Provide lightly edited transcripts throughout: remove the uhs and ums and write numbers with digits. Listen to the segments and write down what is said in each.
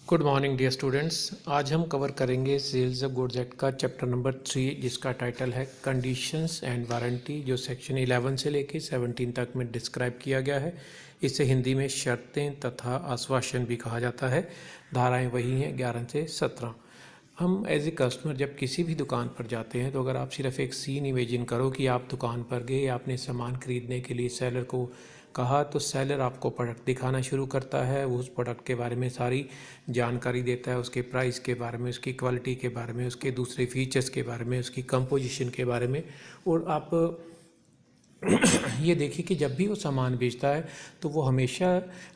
Good morning dear students. आज हम cover करेंगे सेल्स ऑफ गुड्स एक्ट का चैप्टर नंबर 3, जिसका टाइटल है कंडीशंस एंड वारंटी, जो सेक्शन 11 से लेके 17 तक में डिस्क्राइब किया गया है। इसे हिंदी में शर्तें तथा आश्वासन भी कहा जाता है। धाराएं वही हैं 11 से 17। हम एज ए कस्टमर जब किसी भी दुकान पर जाते हैं तो अगर आप सिर्फ एक सीन इमेजिन करो कि आप दुकान पर गए, आपने सामान खरीदने के लिए सेलर को कहा, तो सेलर आपको प्रोडक्ट दिखाना शुरू करता है। वो उस प्रोडक्ट के बारे में सारी जानकारी देता है, उसके प्राइस के बारे में, उसकी क्वालिटी के बारे में, उसके दूसरे फीचर्स के बारे में, उसकी कंपोजिशन के बारे में। और आप ये देखिए कि जब भी वो सामान बेचता है तो वो हमेशा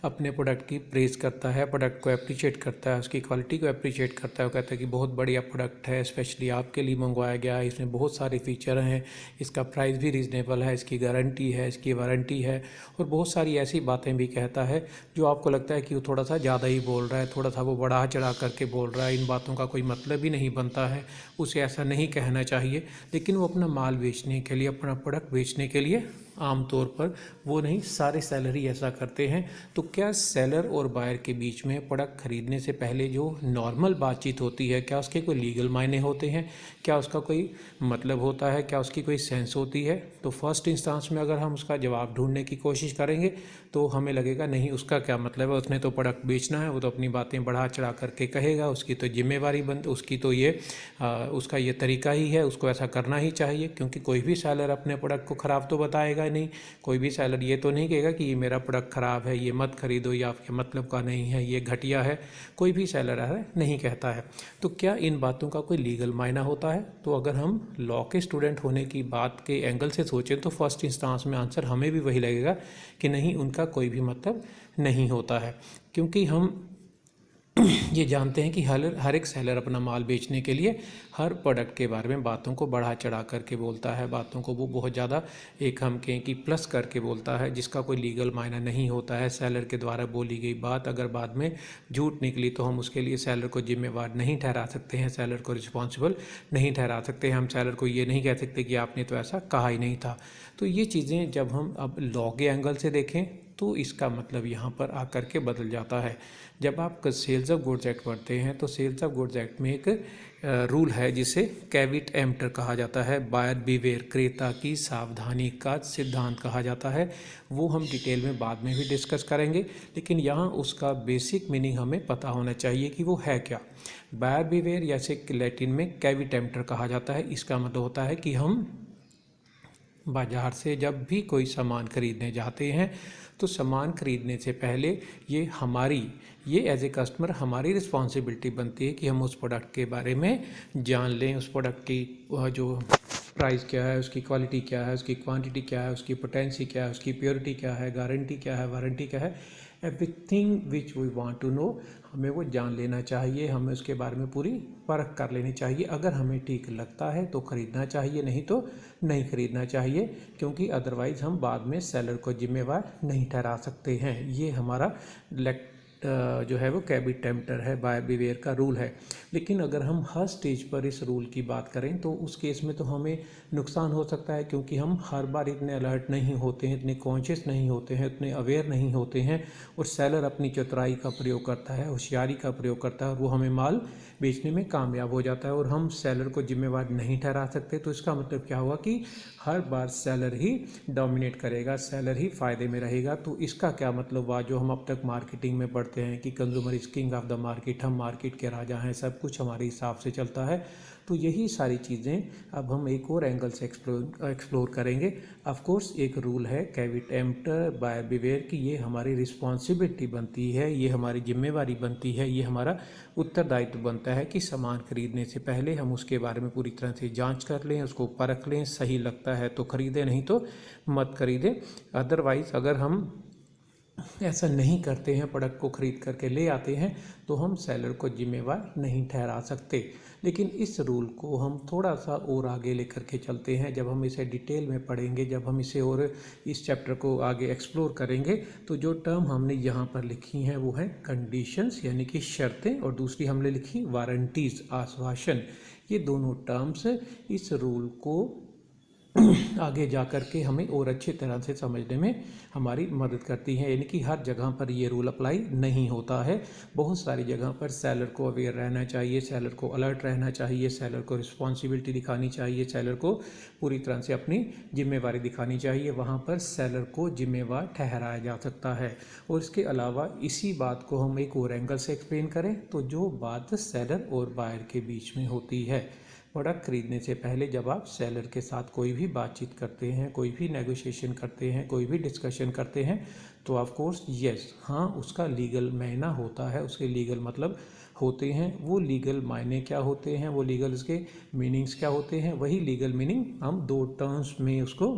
अपने प्रोडक्ट की प्रेज़ करता है, प्रोडक्ट को अप्रिशिएट करता है, उसकी क्वालिटी को अप्रिशिएट करता है। वो कहता है कि बहुत बढ़िया प्रोडक्ट है, स्पेशली आपके लिए मंगवाया गया है, इसमें बहुत सारे फीचर हैं, इसका प्राइस भी रीज़नेबल है, इसकी गारंटी है, इसकी वारंटी है, और बहुत सारी ऐसी बातें भी कहता है जो आपको लगता है कि वो थोड़ा सा ज़्यादा ही बोल रहा है, थोड़ा सा वो बढ़ा चढ़ा करके बोल रहा है, इन बातों का कोई मतलब ही नहीं बनता है, उसे ऐसा नहीं कहना चाहिए। लेकिन वो अपना माल बेचने के लिए, अपना प्रोडक्ट बेचने के लिए आमतौर पर, वो नहीं, सारे सेलर ही ऐसा करते हैं। तो क्या सेलर और बायर के बीच में प्रोडक्ट खरीदने से पहले जो नॉर्मल बातचीत होती है, क्या उसके कोई लीगल मायने होते हैं? क्या उसका कोई मतलब होता है? क्या उसकी कोई सेंस होती है? तो फर्स्ट इंस्टांस में अगर हम उसका जवाब ढूंढने की कोशिश करेंगे तो हमें लगेगा नहीं, उसका क्या मतलब है, उसने तो प्रोडक्ट बेचना है, वो तो अपनी बातें बढ़ा चढ़ा करके कहेगा, उसकी तो जिम्मेवारी उसकी तो ये उसका ये तरीका ही है, उसको ऐसा करना ही चाहिए। क्योंकि कोई भी सेलर अपने प्रोडक्ट को ख़राब तो बताएगा नहीं। कोई भी सेलर ये तो नहीं कहेगा कि ये मेरा प्रोडक्ट ख़राब है, ये मत खरीदो, या आपके मतलब का नहीं है, ये घटिया है। कोई भी सेलर है नहीं कहता है। तो क्या इन बातों का कोई लीगल मायना होता है? तो अगर हम लॉ के स्टूडेंट होने की बात के एंगल से सोचें तो फर्स्ट इंस्टांस में आंसर हमें भी वही लगेगा कि नहीं, उनका कोई भी मतलब नहीं होता है। क्योंकि हम ये जानते हैं कि हर एक सेलर अपना माल बेचने के लिए हर प्रोडक्ट के बारे में बातों को बढ़ा चढ़ा करके बोलता है, बातों को वो बहुत ज़्यादा एक हम कहें कि प्लस करके बोलता है, जिसका कोई लीगल मायना नहीं होता है। सेलर के द्वारा बोली गई बात अगर बाद में झूठ निकली तो हम उसके लिए सेलर को जिम्मेवार नहीं ठहरा सकते हैं, सेलर को रिस्पॉन्सिबल नहीं ठहरा सकते हैं। हम सेलर को ये नहीं कह सकते कि आपने तो ऐसा कहा ही नहीं था। तो ये चीज़ें जब हम अब लॉ के एंगल से देखें तो इसका मतलब यहाँ पर आकर के बदल जाता है। जब आप सेल्स ऑफ गुड्स एक्ट पढ़ते हैं तो सेल्स ऑफ गुड्स एक्ट में एक रूल है जिसे कैविट एम्प्टर कहा जाता है, बायर बिवेयर, क्रेता की सावधानी का सिद्धांत कहा जाता है। वो हम डिटेल में बाद में भी डिस्कस करेंगे, लेकिन यहाँ उसका बेसिक मीनिंग हमें पता होना चाहिए कि वो है क्या। बायर बिवेयर, जैसे लैटिन में कैविट एम्प्टर कहा जाता है, इसका मतलब होता है कि हम बाज़ार से जब भी कोई सामान खरीदने जाते हैं तो सामान खरीदने से पहले ये एज ए कस्टमर हमारी रिस्पॉन्सिबिलिटी बनती है कि हम उस प्रोडक्ट के बारे में जान लें। उस प्रोडक्ट की जो प्राइस क्या है, उसकी क्वालिटी क्या है, उसकी क्वांटिटी क्या है, उसकी पोटेंसी क्या है, उसकी प्योरिटी क्या है, गारंटी क्या है, वारंटी क्या है, everything which we want to know, हमें वो जान लेना चाहिए, हमें उसके बारे में पूरी परख कर लेनी चाहिए। अगर हमें ठीक लगता है तो ख़रीदना चाहिए, नहीं तो नहीं ख़रीदना चाहिए, क्योंकि अदरवाइज़ हम बाद में सेलर को जिम्मेवार नहीं ठहरा सकते हैं। ये हमारा जो है वो कैविट एम्प्टर है, बायर बिवेयर का रूल है। लेकिन अगर हम हर स्टेज पर इस रूल की बात करें तो उस केस में तो हमें नुकसान हो सकता है, क्योंकि हम हर बार इतने अलर्ट नहीं होते हैं, इतने कॉन्शियस नहीं होते हैं, इतने अवेयर नहीं होते हैं, और सेलर अपनी चतुराई का प्रयोग करता है, होशियारी का प्रयोग करता है, और वो हमें माल बेचने में कामयाब हो जाता है, और हम सेलर को जिम्मेवार नहीं ठहरा सकते। तो इसका मतलब क्या हुआ कि हर बार सेलर ही डोमिनेट करेगा, सेलर ही फ़ायदे में रहेगा। तो इसका क्या मतलब हुआ, जो हम अब तक मार्केटिंग में पढ़ते हैं कि consumer is king of the market, हम मार्केट के राजा हैं, सब कुछ हमारे हिसाब से चलता है। तो यही सारी चीज़ें अब हम एक और एंगल से एक्सप्लोर करेंगे। ऑफ कोर्स एक रूल है कैविट एम्प्टर बायर बिवेयर की, ये हमारी रिस्पॉन्सिबिलिटी बनती है, ये हमारी जिम्मेवारी बनती है, ये हमारा उत्तरदायित्व बनता है कि सामान खरीदने से पहले हम उसके बारे में पूरी तरह से जांच कर लें, उसको परख लें, सही लगता है तो खरीदें, नहीं तो मत खरीदें। अदरवाइज़ अगर हम ऐसा नहीं करते हैं, प्रोडक्ट को ख़रीद करके ले आते हैं, तो हम सेलर को जिम्मेवार नहीं ठहरा सकते। लेकिन इस रूल को हम थोड़ा सा और आगे लेकर के चलते हैं। जब हम इसे डिटेल में पढ़ेंगे, जब हम इसे और इस चैप्टर को आगे एक्सप्लोर करेंगे, तो जो टर्म हमने यहाँ पर लिखी हैं वो है कंडीशंस यानी कि शर्तें, और दूसरी हमने लिखी वारंटीज़, आश्वासन। ये दोनों टर्म्स इस रूल को आगे जा कर के हमें और अच्छी तरह से समझने में हमारी मदद करती हैं। यानी कि हर जगह पर ये रूल अप्लाई नहीं होता है। बहुत सारी जगह पर सेलर को अवेयर रहना चाहिए, सेलर को अलर्ट रहना चाहिए, सेलर को रिस्पॉन्सिबिलिटी दिखानी चाहिए, सेलर को पूरी तरह से अपनी जिम्मेवारी दिखानी चाहिए। वहाँ पर सेलर को जिम्मेवार ठहराया जा सकता है। और इसके अलावा इसी बात को हम एक और एंगल से एक्सप्लेन करें तो जो बात सेलर और बायर के बीच में होती है, प्रोडक्ट खरीदने से पहले जब आप सेलर के साथ कोई भी बातचीत करते हैं, कोई भी नेगोशिएशन करते हैं, कोई भी डिस्कशन करते हैं, तो ऑफ कोर्स यस, हाँ, उसका लीगल मायना होता है, उसके लीगल मतलब होते हैं। वो लीगल मायने क्या होते हैं, वो लीगल उसके मीनिंग्स क्या होते हैं, वही लीगल मीनिंग हम दो टर्म्स में उसको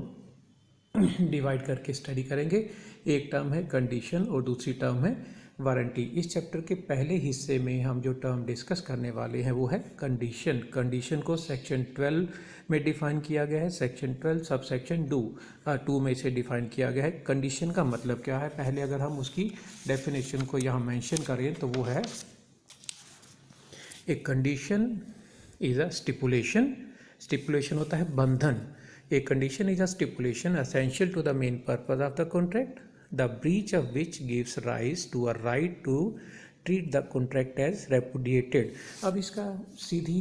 डिवाइड करके स्टडी करेंगे। एक टर्म है कंडीशन और दूसरी टर्म है वारंटी। इस चैप्टर के पहले हिस्से में हम जो टर्म डिस्कस करने वाले हैं वो है कंडीशन। कंडीशन को सेक्शन 12 में डिफाइन किया गया है। सेक्शन 12 सब सेक्शन 2 में इसे डिफाइन किया गया है। कंडीशन का मतलब क्या है, पहले अगर हम उसकी डेफिनेशन को यहाँ मेंशन करें तो वो है, a condition is a stipulation. Stipulation होता है बंधन। A condition is a stipulation essential to the main purpose of the contract, the breach of which gives rise to a right to treat the contract as repudiated। अब इसका सीधी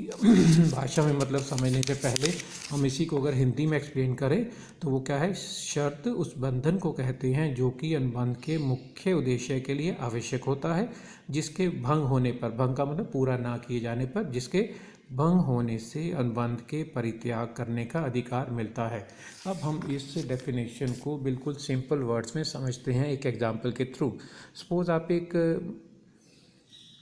भाषा में मतलब समझने से पहले हम इसी को अगर हिंदी में एक्सप्लेन करें तो वो क्या है, शर्त उस बंधन को कहते हैं जो कि अनुबंध के मुख्य उद्देश्य के लिए आवश्यक होता है, जिसके भंग होने पर, भंग का मतलब पूरा ना किए जाने पर, जिसके भंग होने से अनुबंध के परित्याग करने का अधिकार मिलता है। अब हम इस डेफिनेशन को बिल्कुल सिंपल वर्ड्स में समझते हैं एक एग्जांपल के थ्रू। सपोज आप एक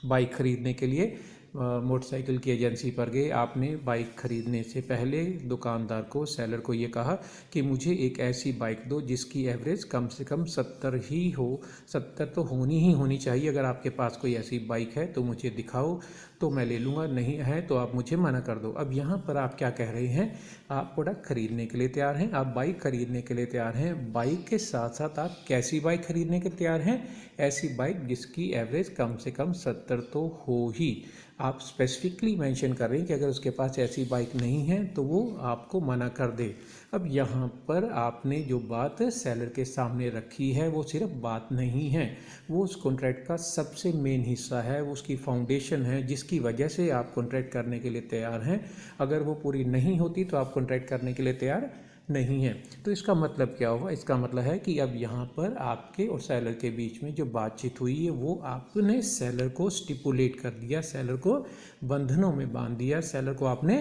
बाइक खरीदने के लिए मोटरसाइकिल की एजेंसी पर गए। आपने बाइक खरीदने से पहले दुकानदार को, सेलर को ये कहा कि मुझे एक ऐसी बाइक दो जिसकी एवरेज कम से कम 70 ही हो, 70 तो होनी ही होनी चाहिए। अगर आपके पास कोई ऐसी बाइक है तो मुझे दिखाओ, तो मैं ले लूँगा, नहीं है तो आप मुझे मना कर दो। अब यहाँ पर आप क्या कह रहे हैं, आप प्रोडक्ट खरीदने के लिए तैयार हैं, आप बाइक खरीदने के लिए तैयार हैं। बाइक के साथ साथ आप कैसी बाइक खरीदने के तैयार हैं, ऐसी बाइक जिसकी एवरेज कम से कम 70 तो हो ही। आप स्पेसिफिकली मेंशन कर रहे हैं कि अगर उसके पास ऐसी बाइक नहीं है तो वो आपको मना कर दे। अब यहाँ पर आपने जो बात सेलर के सामने रखी है वो सिर्फ बात नहीं है, वो उस कॉन्ट्रैक्ट का सबसे मेन हिस्सा है, वो उसकी फाउंडेशन है जिसकी वजह से आप कॉन्ट्रैक्ट करने के लिए तैयार हैं। अगर वो पूरी नहीं होती तो आप कॉन्ट्रैक्ट करने के लिए तैयार नहीं है। तो इसका मतलब क्या हुआ, इसका मतलब है कि अब यहाँ पर आपके और सेलर के बीच में जो बातचीत हुई है वो आपने सेलर को स्टिपुलेट कर दिया, सेलर को बंधनों में बांध दिया, सेलर को आपने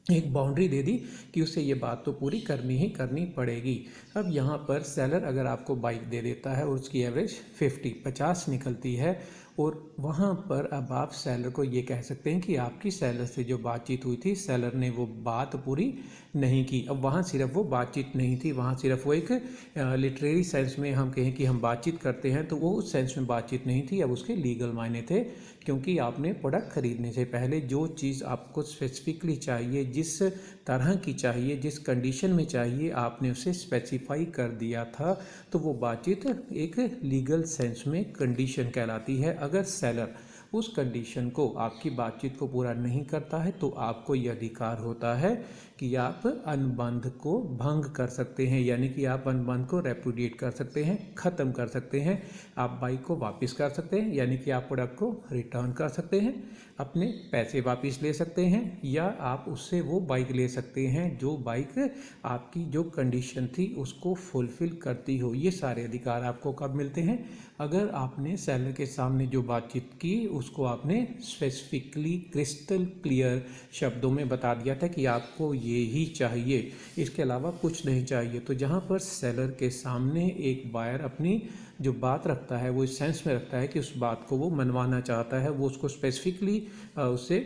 एक बाउंड्री दे दी कि उसे ये बात तो पूरी करनी ही करनी पड़ेगी। अब यहाँ पर सेलर अगर आपको बाइक दे देता है और उसकी एवरेज 50 निकलती है और वहाँ पर अब आप सेलर को ये कह सकते हैं कि आपकी सेलर से जो बातचीत हुई थी, सेलर ने वो बात पूरी नहीं की। अब वहाँ सिर्फ वो बातचीत नहीं थी, वहाँ सिर्फ वो एक लिटरेरी सेंस में हम कहें कि हम बातचीत करते हैं तो वो उस सेंस में बातचीत नहीं थी, अब उसके लीगल मायने थे। क्योंकि आपने प्रोडक्ट खरीदने से पहले जो चीज़ आपको स्पेसिफिकली चाहिए, जिस तरह की चाहिए, जिस कंडीशन में चाहिए, आपने उसे स्पेसिफाई कर दिया था, तो वो बातचीत एक लीगल सेंस में कंडीशन कहलाती है। अगर सेलर उस कंडीशन को, आपकी बातचीत को पूरा नहीं करता है तो आपको यह अधिकार होता है कि आप अनुबंध को भंग कर सकते हैं, यानी कि आप अनुबंध को रेपुडिएट कर सकते हैं, ख़त्म कर सकते हैं। आप बाइक को वापस कर सकते हैं, यानी कि आप प्रोडक्ट को रिटर्न कर सकते हैं, अपने पैसे वापस ले सकते हैं, या आप उससे वो बाइक ले सकते हैं जो बाइक आपकी जो कंडीशन थी उसको फुलफ़िल करती हो। ये सारे अधिकार आपको कब मिलते हैं, अगर आपने सेलर के सामने जो बातचीत की उसको आपने स्पेसिफिकली क्रिस्टल क्लियर शब्दों में बता दिया था कि आपको ये ही चाहिए, इसके अलावा कुछ नहीं चाहिए। तो जहाँ पर सेलर के सामने एक बायर अपनी जो बात रखता है वो इस सेंस में रखता है कि उस बात को वो मनवाना चाहता है, वो उसको स्पेसिफिकली उससे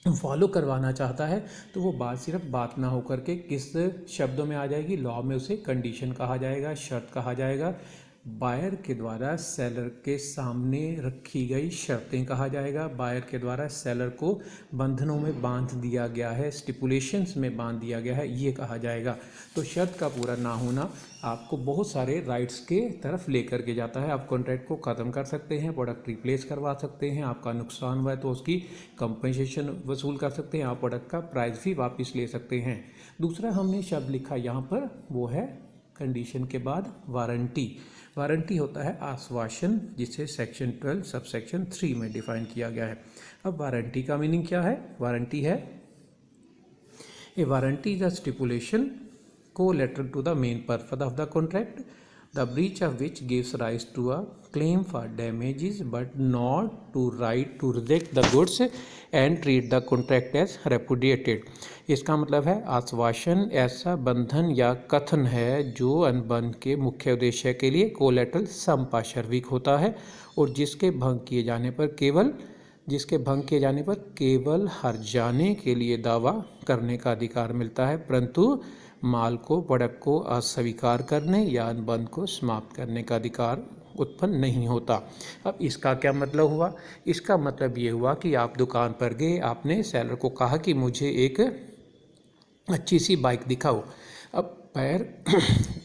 फॉलो करवाना चाहता है, तो वो बात सिर्फ बात ना होकर के किस शब्दों में आ जाएगी, लॉ में उसे कंडीशन कहा जाएगा, शर्त कहा जाएगा। बायर के द्वारा सेलर के सामने रखी गई शर्तें कहा जाएगा। बायर के द्वारा सेलर को बंधनों में बांध दिया गया है, स्टिपुलेशंस में बांध दिया गया है, ये कहा जाएगा। तो शर्त का पूरा ना होना आपको बहुत सारे राइट्स के तरफ लेकर के जाता है। आप कॉन्ट्रैक्ट को ख़त्म कर सकते हैं, प्रोडक्ट रिप्लेस करवा सकते हैं, आपका नुकसान हुआ है तो उसकी कंपनसेशन वसूल कर सकते हैं, आप प्रोडक्ट का प्राइस भी वापस ले सकते हैं। दूसरा हमने शब्द लिखा यहाँ पर, वो है कंडीशन के बाद वारंटी। वारंटी होता है आश्वासन, जिसे सेक्शन 12 सब सेक्शन 3 में डिफाइन किया गया है। अब वारंटी का मीनिंग क्या है? वारंटी है a warranty is a stipulation collateral to the main purpose of the contract, the breach of which gives rise to a claim for damages but not to right to reject the goods and treat the contract as repudiated। इसका मतलब है आश्वासन ऐसा बंधन या कथन है जो अनुबंध के मुख्य उद्देश्य के लिए कोलेटरल संपार्श्विक होता है और जिसके भंग किए जाने पर केवल हर जाने के लिए दावा करने का अधिकार मिलता है, परंतु माल को प्रोडक्ट को अस्वीकार करने या अनुबंध को समाप्त करने का अधिकार उत्पन्न नहीं होता। अब इसका क्या मतलब हुआ? इसका मतलब ये हुआ कि आप दुकान पर गए, आपने सेलर को कहा कि मुझे एक अच्छी सी बाइक दिखाओ। अब पैर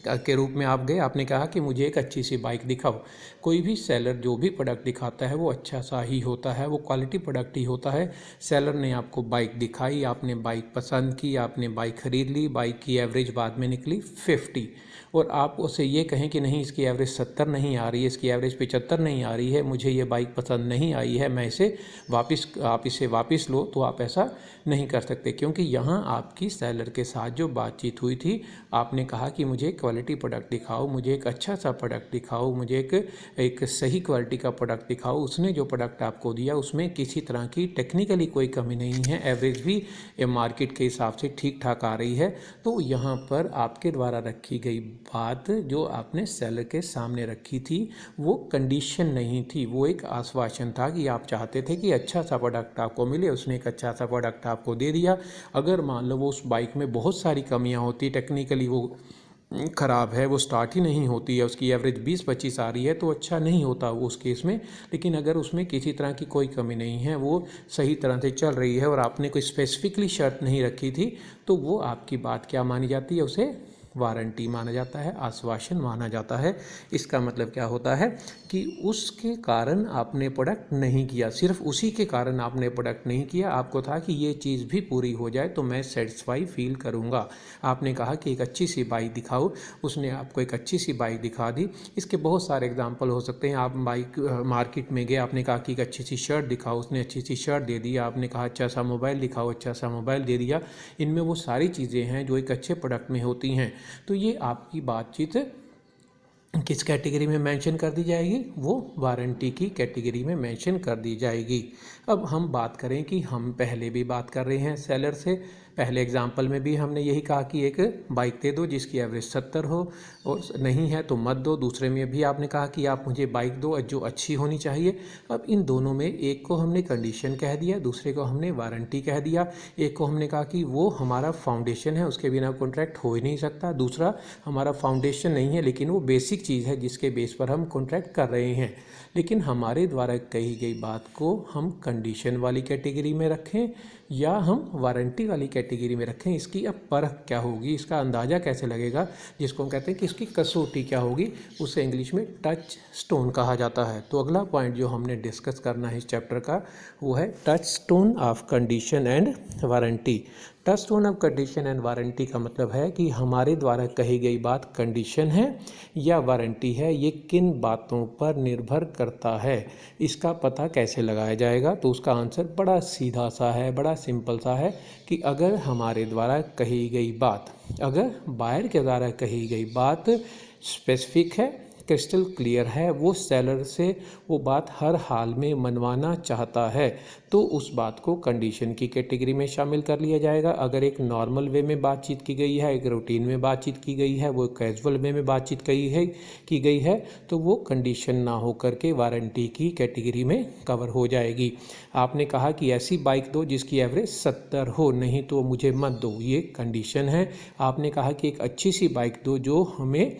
के रूप में आप गए, आपने कहा कि मुझे एक अच्छी सी बाइक दिखाओ। कोई भी सेलर जो भी प्रोडक्ट दिखाता है वो अच्छा सा ही होता है, वो क्वालिटी प्रोडक्ट ही होता है। सेलर ने आपको बाइक दिखाई, आपने बाइक पसंद की, आपने बाइक ख़रीद ली, बाइक की एवरेज बाद में निकली 50 और आप उसे ये कहें कि नहीं इसकी एवरेज 70 नहीं आ रही है, इसकी एवरेज 75 नहीं आ रही है, मुझे ये बाइक पसंद नहीं आई है, मैं आप इसे वापस लो, तो आप ऐसा नहीं कर सकते, क्योंकि यहाँ आपकी सेलर के साथ जो बातचीत हुई थी, आपने कहा कि मुझे क्वालिटी प्रोडक्ट दिखाओ, मुझे एक अच्छा सा प्रोडक्ट दिखाओ, मुझे एक सही क्वालिटी का प्रोडक्ट दिखाओ। उसने जो प्रोडक्ट आपको दिया उसमें किसी तरह की टेक्निकली कोई कमी नहीं है, एवरेज भी मार्केट के हिसाब से ठीक ठाक आ रही है। तो यहाँ पर आपके द्वारा रखी गई बात जो आपने सेलर के सामने रखी थी वो कंडीशन नहीं थी, वो एक आश्वासन था कि आप चाहते थे कि अच्छा सा प्रोडक्ट आपको मिले। उसने एक अच्छा सा प्रोडक्ट आपको दे दिया। अगर मान लो वो उस बाइक में बहुत सारी कमियां होती, टेक्निकली वो ख़राब है, वो स्टार्ट ही नहीं होती है, उसकी एवरेज 20-25 आ रही है, तो अच्छा नहीं होता वो उस केस में। लेकिन अगर उसमें किसी तरह की कोई कमी नहीं है, वो सही तरह से चल रही है और आपने कोई स्पेसिफिकली शर्त नहीं रखी थी, तो वो आपकी बात क्या मानी जाती है? उसे वारंटी माना जाता है, आश्वासन माना जाता है। इसका मतलब क्या होता है कि उसके कारण आपने प्रोडक्ट नहीं किया, सिर्फ उसी के कारण आपने प्रोडक्ट नहीं किया। आपको था कि ये चीज़ भी पूरी हो जाए तो मैं सेटिस्फाई फील करूँगा। आपने कहा कि एक अच्छी सी बाइक दिखाओ, उसने आपको एक अच्छी सी बाइक दिखा दी। इसके बहुत सारे एग्जाम्पल हो सकते हैं। आप बाइक मार्केट में गए, आपने कहा कि एक अच्छी सी शर्ट दिखाओ, उसने अच्छी सी शर्ट दे दी। आपने कहा अच्छा सा मोबाइल दिखाओ, अच्छा सा मोबाइल दे दिया। इनमें वो सारी चीज़ें हैं जो एक अच्छे प्रोडक्ट में होती हैं। तो ये आपकी बातचीत किस कैटेगरी में मेंशन कर दी जाएगी? वो वारंटी की कैटेगरी में मेंशन कर दी जाएगी। अब हम बात करें कि हम पहले भी बात कर रहे हैं सेलर से, पहले एग्जाम्पल में भी हमने यही कहा कि एक बाइक दे दो जिसकी एवरेज 70 हो और नहीं है तो मत दो। दूसरे में भी आपने कहा कि आप मुझे बाइक दो जो अच्छी होनी चाहिए। अब इन दोनों में एक को हमने कंडीशन कह दिया, दूसरे को हमने वारंटी कह दिया। एक को हमने कहा कि वो हमारा फाउंडेशन है, उसके बिना कॉन्ट्रैक्ट हो ही नहीं सकता। दूसरा हमारा फाउंडेशन नहीं है लेकिन वो बेसिक चीज़ है जिसके बेस पर हम कॉन्ट्रैक्ट कर रहे हैं। लेकिन हमारे द्वारा कही गई बात को हम कंडीशन वाली कैटेगरी में रखें या हम वारंटी वाली कैटेगरी में रखें, इसकी अब परख क्या होगी, इसका अंदाज़ा कैसे लगेगा, जिसको हम कहते हैं कि इसकी कसौटी क्या होगी, उसे इंग्लिश में टच स्टोन कहा जाता है। तो अगला पॉइंट जो हमने डिस्कस करना है इस चैप्टर का वो है touch stone of condition and warranty. Touch stone of condition and warranty का मतलब है कि हमारे द्वारा कही गई बात कंडीशन है या वारंटी है, ये किन बातों पर निर्भर करता है। इसका पता कैसे लगाया जाएगा? तो उसका आंसर बड़ा सीधा सा है, बड़ा सिंपल सा है कि अगर हमारे द्वारा कही गई बात, अगर बायर के द्वारा कही गई बात स्पेसिफिक है, क्रिस्टल क्लियर है, वो सेलर से वो बात हर हाल में मनवाना चाहता है, तो उस बात को कंडीशन की कैटेगरी में शामिल कर लिया जाएगा। अगर एक नॉर्मल वे में बातचीत की गई है, एक रूटीन में बातचीत की गई है, वो कैजुअल वे में बातचीत की गई है तो वो कंडीशन ना हो करके वारंटी की कैटेगरी में कवर हो जाएगी। आपने कहा कि ऐसी बाइक दो जिसकी एवरेज 70 हो, नहीं तो मुझे मत दो, ये कंडीशन है। आपने कहा कि एक अच्छी सी बाइक दो जो हमें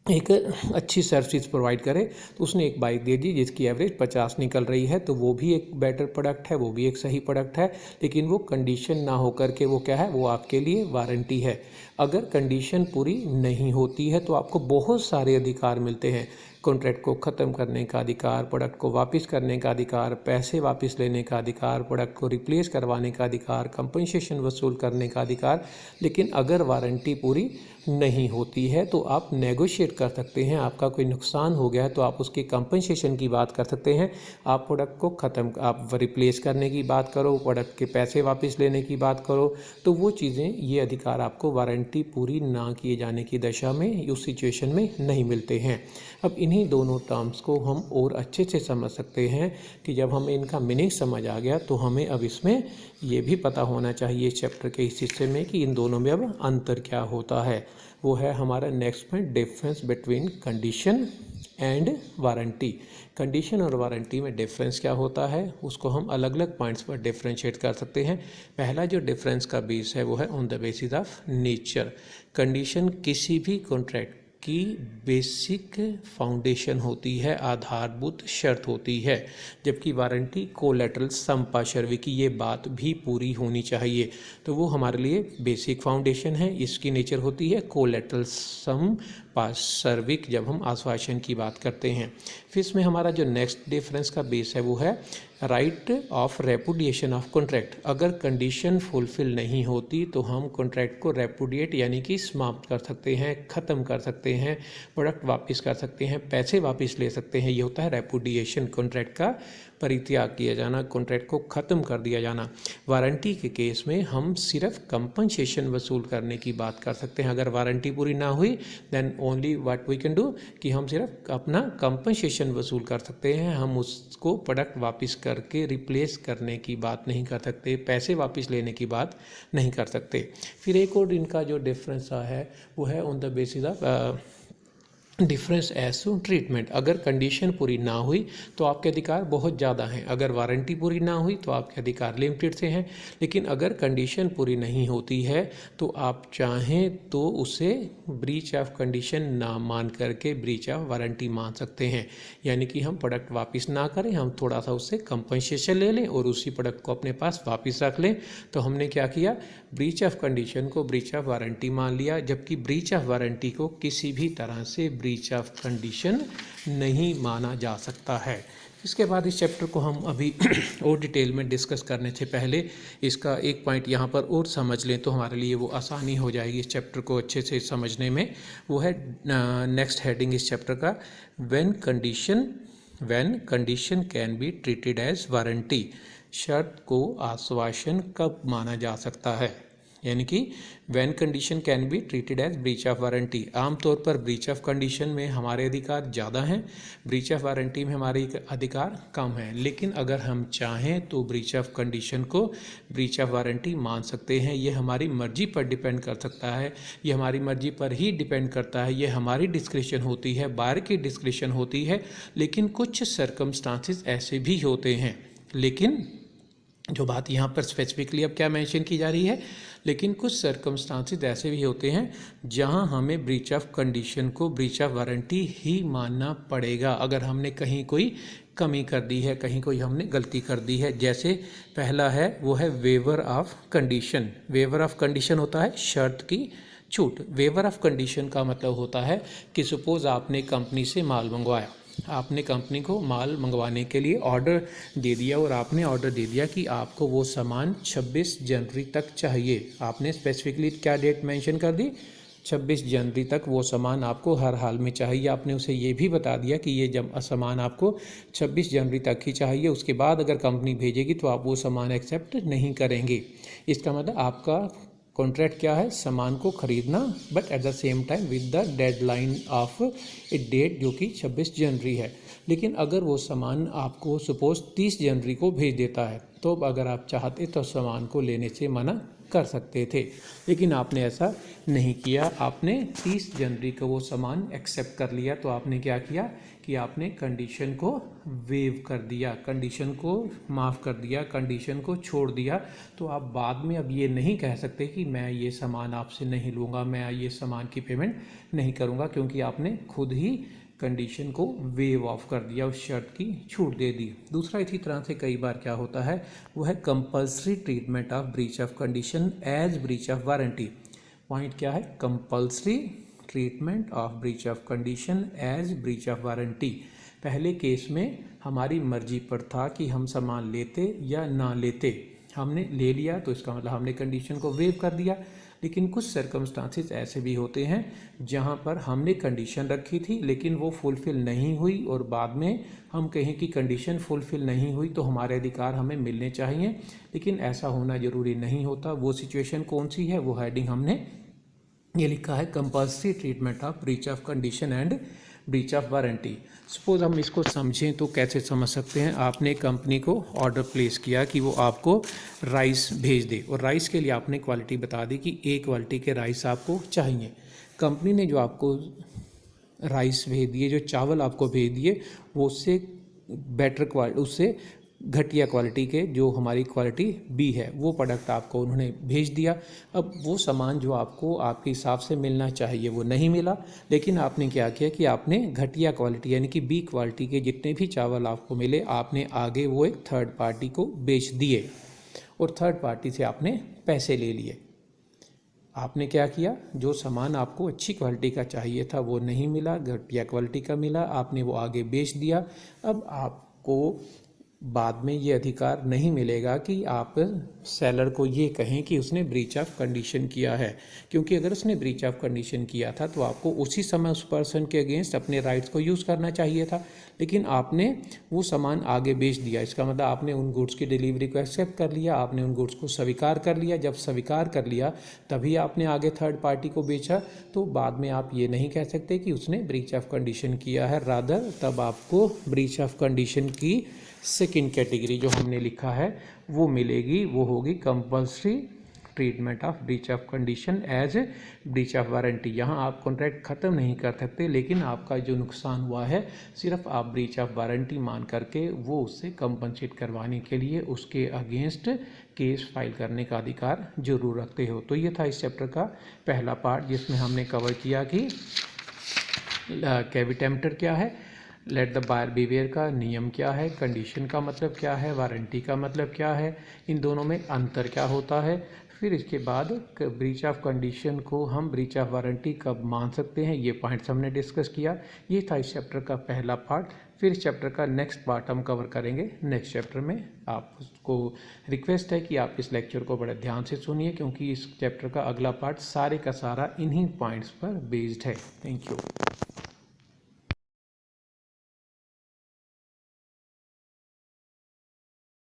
एक अच्छी सर्विस प्रोवाइड करे, तो उसने एक बाइक दे दी जिसकी एवरेज 50 निकल रही है, तो वो भी एक बेटर प्रोडक्ट है, वो भी एक सही प्रोडक्ट है, लेकिन वो कंडीशन ना हो करके वो क्या है, वो आपके लिए वारंटी है। अगर कंडीशन पूरी नहीं होती है तो आपको बहुत सारे अधिकार मिलते हैं। कॉन्ट्रैक्ट को ख़त्म करने का अधिकार, प्रोडक्ट को वापस करने का अधिकार, पैसे वापस लेने का अधिकार, प्रोडक्ट को रिप्लेस करवाने का अधिकार, कंपनसेशन वसूल करने का अधिकार। लेकिन अगर वारंटी पूरी नहीं होती है तो आप नेगोशिएट कर सकते हैं। आपका कोई नुकसान हो गया है तो आप उसकी कंपनसेशन की बात कर सकते हैं। आप प्रोडक्ट को ख़त्म, आप रिप्लेस करने की बात करो, प्रोडक्ट के पैसे वापस लेने की बात करो, तो वो चीज़ें, ये अधिकार आपको वारंटी पूरी ना किए जाने की दशा में, उस सिचुएशन में नहीं मिलते हैं। अब इन्हीं दोनों टर्म्स को हम और अच्छे से समझ सकते हैं कि जब हमें इनका मीनिंग समझ आ गया तो हमें अब इसमें ये भी पता होना चाहिए इस चैप्टर के इस हिस्से में कि इन दोनों में अब अंतर क्या होता है। वो है हमारा next point, difference between condition and warranty. Condition और वारंटी में डिफरेंस क्या होता है, उसको हम अलग अलग पॉइंट्स पर डिफरेंशिएट कर सकते हैं। पहला जो डिफरेंस का बेस है वो है on the basis of nature. Condition किसी भी कॉन्ट्रैक्ट की बेसिक फाउंडेशन होती है, आधारभूत शर्त होती है, जबकि वारंटी कोलैटरल संपार्श्विक की ये बात भी पूरी होनी चाहिए। तो वो हमारे लिए बेसिक फाउंडेशन है, इसकी नेचर होती है कोलैटरल संपार्श्विक जब हम आश्वासन की बात करते हैं। फिर इसमें हमारा जो नेक्स्ट डिफरेंस का बेस है वो है right of repudiation of contract. अगर कंडीशन फुलफिल नहीं होती तो हम कॉन्ट्रैक्ट को रेपुडिएट यानी कि समाप्त कर सकते हैं, ख़त्म कर सकते हैं, प्रोडक्ट वापस कर सकते हैं, पैसे वापस ले सकते हैं। ये होता है रेपुडिएशन, कॉन्ट्रैक्ट का परित्याग किया जाना, कॉन्ट्रैक्ट को ख़त्म कर दिया जाना। वारंटी के केस में हम सिर्फ कंपनसेशन वसूल करने की बात कर सकते हैं। अगर वारंटी पूरी ना हुई then only what we can do कि हम सिर्फ अपना कंपनसेशन वसूल कर सकते हैं, हम उसको प्रोडक्ट वापस करके रिप्लेस करने की बात नहीं कर सकते, पैसे वापस लेने की बात नहीं कर सकते। फिर एक और इनका जो डिफरेंस है वो है on the basis of difference as to treatment. अगर कंडीशन पूरी ना हुई तो आपके अधिकार बहुत ज़्यादा हैं, अगर वारंटी पूरी ना हुई तो आपके अधिकार लिमिटेड से हैं। लेकिन अगर कंडीशन पूरी नहीं होती है तो आप चाहें तो उसे ब्रीच ऑफ कंडीशन ना मान करके ब्रीच ऑफ वारंटी मान सकते हैं। यानी कि हम प्रोडक्ट वापस ना करें, हम थोड़ा सा उससे कंपनसेशन ले लें और उसी प्रोडक्ट को अपने पास वापस रख लें। तो हमने क्या किया, ब्रीच ऑफ कंडीशन को ब्रीच ऑफ वारंटी मान लिया, जबकि ब्रीच ऑफ वारंटी को किसी भी तरह से ब्रीच ऑफ कंडीशन नहीं माना जा सकता है। इसके बाद इस चैप्टर को हम अभी और डिटेल में डिस्कस करने से पहले इसका एक पॉइंट यहाँ पर और समझ लें तो हमारे लिए वो आसानी हो जाएगी इस चैप्टर को अच्छे से समझने में। वो है नेक्स्ट हेडिंग इस चैप्टर का, when condition can be treated as warranty. शर्त को आश्वासन कब माना जा सकता है, यानी कि when condition can be treated as breach of warranty. आमतौर पर ब्रीच ऑफ कंडीशन में हमारे अधिकार ज़्यादा हैं, ब्रीच ऑफ वारंटी में हमारे अधिकार कम हैं। लेकिन अगर हम चाहें तो ब्रीच ऑफ कंडीशन को ब्रीच ऑफ वारंटी मान सकते हैं। ये हमारी मर्जी पर डिपेंड कर सकता है, ये हमारी मर्जी पर ही डिपेंड करता है, ये हमारी डिस्क्रिप्शन होती है, बाहर की डिस्क्रिप्शन होती है। लेकिन कुछ सर्कमस्टांसेस ऐसे भी होते हैं, लेकिन जो बात यहाँ पर स्पेसिफिकली अब क्या मेंशन की जा रही है, लेकिन कुछ सर्कमस्टांसेस ऐसे भी होते हैं जहाँ हमें ब्रीच ऑफ कंडीशन को ब्रीच ऑफ वारंटी ही मानना पड़ेगा अगर हमने कहीं कोई कमी कर दी है, कहीं कोई हमने गलती कर दी है। जैसे पहला है वो है waiver of condition. Waiver of condition होता है शर्त की छूट। वेवर ऑफ कंडीशन का मतलब होता है कि सपोज़ आपने कंपनी से माल मंगवाया, आपने कंपनी को माल मंगवाने के लिए ऑर्डर दे दिया और आपने ऑर्डर दे दिया कि आपको वो सामान 26 जनवरी तक चाहिए। आपने स्पेसिफिकली क्या डेट मेंशन कर दी, 26 जनवरी तक वो सामान आपको हर हाल में चाहिए। आपने उसे ये भी बता दिया कि ये जब सामान आपको 26 जनवरी तक ही चाहिए, उसके बाद अगर कंपनी भेजेगी तो आप वो सामान एक्सेप्ट नहीं करेंगे। इसका मतलब आपका कॉन्ट्रैक्ट क्या है, सामान को खरीदना, but at the same time with the deadline of a date जो कि 26 जनवरी है। लेकिन अगर वो सामान आपको सपोज 30 जनवरी को भेज देता है तो अगर आप चाहते तो सामान को लेने से मना कर सकते थे, लेकिन आपने ऐसा नहीं किया। आपने 30 जनवरी को वो सामान एक्सेप्ट कर लिया। तो आपने क्या किया कि आपने कंडीशन को वेव कर दिया, कंडीशन को माफ़ कर दिया, कंडीशन को छोड़ दिया, तो आप बाद में अब ये नहीं कह सकते कि मैं ये सामान आपसे नहीं लूँगा, मैं ये सामान की पेमेंट नहीं करूँगा, क्योंकि आपने खुद ही कंडीशन को वेव ऑफ कर दिया, उस शर्त की छूट दे दी। दूसरा, इसी तरह से कई बार क्या होता है वो है compulsory treatment of breach of condition as breach of warranty. Point क्या है? Compulsory treatment of breach of condition as breach of warranty. पहले केस में हमारी मर्जी पर था कि हम सामान लेते या ना लेते, हमने ले लिया तो इसका मतलब हमने कंडीशन को वेव कर दिया। लेकिन कुछ सर्कमस्टांसेस ऐसे भी होते हैं जहां पर हमने कंडीशन रखी थी लेकिन वो फुलफ़िल नहीं हुई और बाद में हम कहें कि कंडीशन फुलफ़िल नहीं हुई तो हमारे अधिकार हमें मिलने चाहिए, लेकिन ऐसा होना ज़रूरी नहीं होता। वो सिचुएशन कौन सी है, वो हेडिंग हमने ये लिखा है, compulsory treatment of breach of condition and breach of warranty. Suppose हम इसको समझें तो कैसे समझ सकते हैं? आपने कंपनी को ऑर्डर प्लेस किया कि वो आपको राइस भेज दे और राइस के लिए आपने क्वालिटी बता दी कि ए क्वालिटी के राइस आपको चाहिए। कंपनी ने जो आपको राइस भेज दिए, जो चावल आपको भेज दिए, वो उससे बेटर क्वालिटी, उससे घटिया क्वालिटी के, जो हमारी क्वालिटी बी है, वो प्रोडक्ट आपको उन्होंने भेज दिया। अब वो सामान जो आपको आपके हिसाब से मिलना चाहिए वो नहीं मिला, लेकिन आपने क्या किया कि आपने घटिया क्वालिटी यानी कि बी क्वालिटी के जितने भी चावल आपको मिले आपने आगे वो एक थर्ड पार्टी को बेच दिए और थर्ड पार्टी से आपने पैसे ले लिए। आपने क्या किया, जो सामान आपको अच्छी क्वालिटी का चाहिए था वो नहीं मिला, घटिया क्वालिटी का मिला, आपने वो आगे बेच दिया। अब आपको बाद में ये अधिकार नहीं मिलेगा कि आप सेलर को ये कहें कि उसने ब्रीच ऑफ कंडीशन किया है, क्योंकि अगर उसने ब्रीच ऑफ कंडीशन किया था तो आपको उसी समय उस पर्सन के अगेंस्ट अपने राइट्स को यूज़ करना चाहिए था, लेकिन आपने वो सामान आगे बेच दिया। इसका मतलब आपने उन गुड्स की डिलीवरी को एक्सेप्ट कर लिया, आपने उन गुड्स को स्वीकार कर लिया। जब स्वीकार कर लिया तभी आपने आगे थर्ड पार्टी को बेचा, तो बाद में आप ये नहीं कह सकते कि उसने ब्रीच ऑफ कंडीशन किया है। रादर तब आपको ब्रीच ऑफ कंडीशन की सेकेंड कैटेगरी जो हमने लिखा है वो मिलेगी, वो होगी compulsory treatment of breach of condition as breach of warranty. यहाँ आप कॉन्ट्रैक्ट ख़त्म नहीं कर सकते, लेकिन आपका जो नुकसान हुआ है सिर्फ आप ब्रीच ऑफ वारंटी मान करके वो उससे कंपनसेट करवाने के लिए उसके अगेंस्ट केस फाइल करने का अधिकार जरूर रखते हो। तो ये था इस चैप्टर का पहला पार्ट, जिसमें हमने कवर किया कि कैविटेम्पटर क्या है, लेट द बायर बीवेयर का नियम क्या है, कंडीशन का मतलब क्या है, वारंटी का मतलब क्या है, इन दोनों में अंतर क्या होता है। फिर इसके बाद ब्रीच ऑफ कंडीशन को हम ब्रीच ऑफ वारंटी कब मान सकते हैं, ये पॉइंट्स हमने डिस्कस किया। ये था इस चैप्टर का पहला पार्ट। फिर इस चैप्टर का नेक्स्ट पार्ट हम कवर करेंगे नेक्स्ट चैप्टर में। आपको रिक्वेस्ट है कि आप इस लेक्चर को बड़े ध्यान से सुनिए, क्योंकि इस चैप्टर का अगला पार्ट सारे का सारा इन्हीं पॉइंट्स पर बेस्ड है। Thank you.